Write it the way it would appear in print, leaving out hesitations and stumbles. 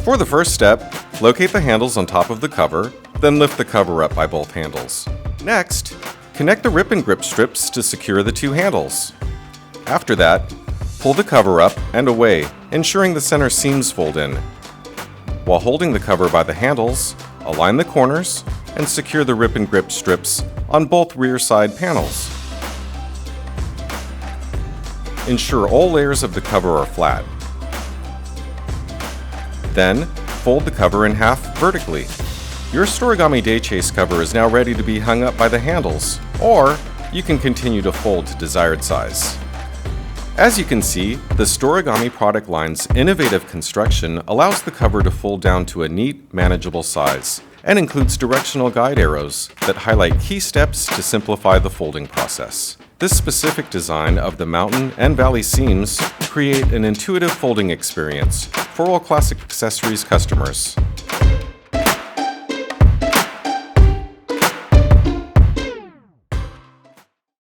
For the first step, locate the handles on top of the cover, then lift the cover up by both handles. Next, connect the rip and grip strips to secure the two handles. After that, pull the cover up and away, ensuring the center seams fold in. While holding the cover by the handles, align the corners and secure the rip and grip strips on both rear side panels. Ensure all layers of the cover are flat. Then, fold the cover in half vertically. Your Storigami day chaise cover is now ready to be hung up by the handles, or you can continue to fold to desired size. As you can see, the Storigami product line's innovative construction allows the cover to fold down to a neat, manageable size, and includes directional guide arrows that highlight key steps to simplify the folding process. This specific design of the mountain and valley seams create an intuitive folding experience for all classic accessories customers.